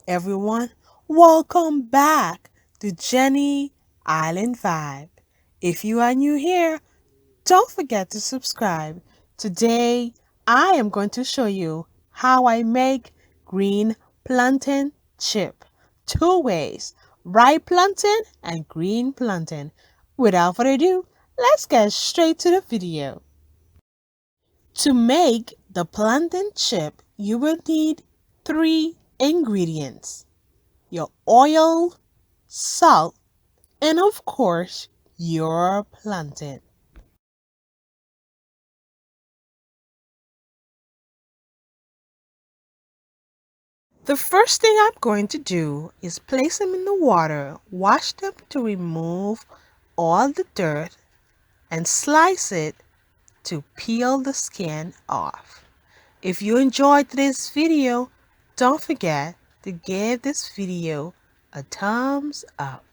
everyone? Welcome back to Jenny Island Vibe. If you are new here, don't forget to subscribe. Today, I am going to show you how I make green plantain chip. Two ways, ripe plantain and green plantain. Without further ado, let's get straight to the video. To make the plantain chip, you will need three ingredients: your oil, salt, and of course, your plantain. The first thing I'm going to do is place them in the water, wash them to remove all the dirt, and slice it to peel the skin off. If you enjoyed today's video, don't forget to give this video a thumbs up.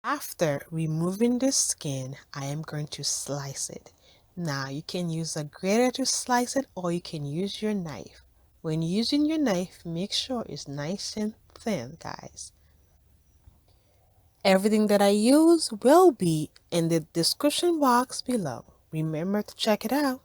After removing the skin, I am going to slice it. Now you can use a grater to slice it, or you can use your knife. When using your knife, make sure it's nice and thin, guys. Everything that I use will be in the description box below. Remember to check it out.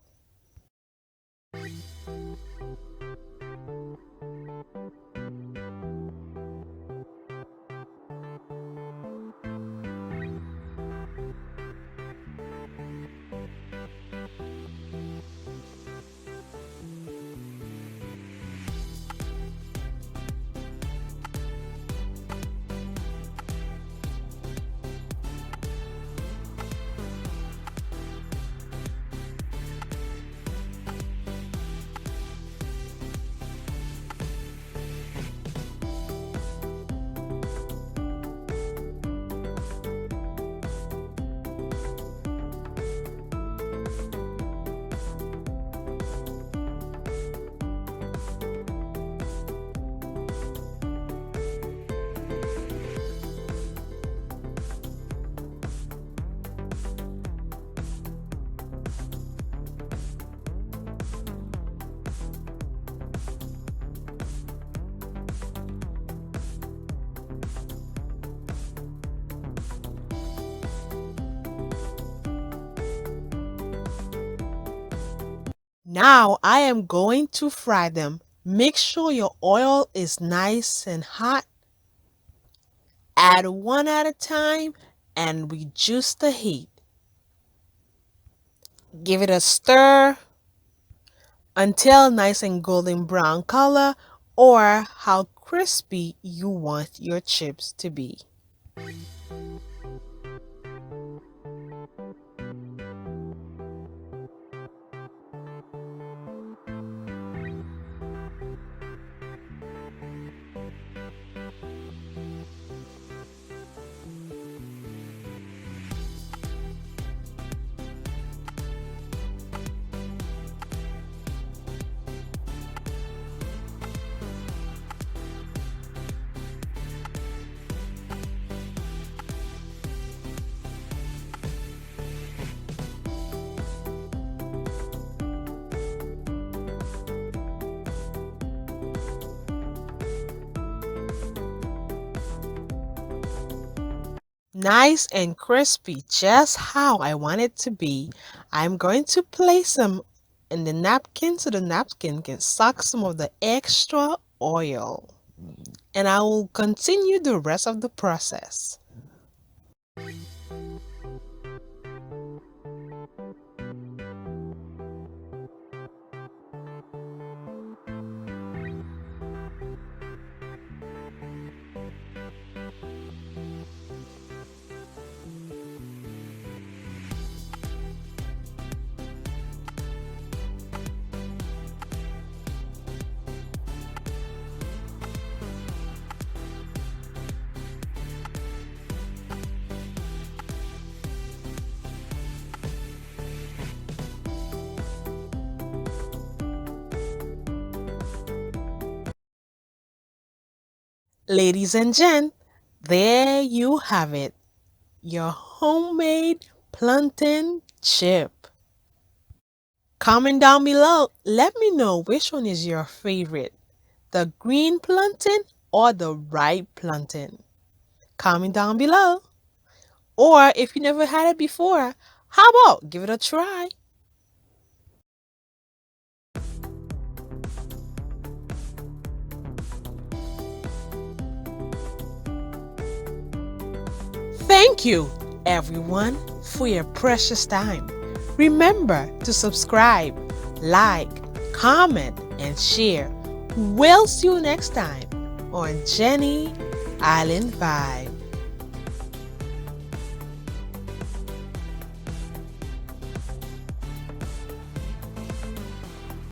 Now I am going to fry them. Make sure your oil is nice and hot. Add one at a time and reduce the heat. Give it a stir until nice and golden brown color, or how crispy you want your chips to be. Nice and crispy, just how I want it to be. I'm going to place them in the napkin so the napkin can suck some of the extra oil. And I will continue the rest of the process. Ladies and gent, there you have it. Your homemade plantain chip. Comment down below. Let me know which one is your favorite. The green plantain or the ripe plantain. Comment down below. Or if you never had it before, how about give it a try? Thank you, everyone, for your precious time. Remember to subscribe, like, comment, and share. We'll see you next time on Jenny Island Vibes.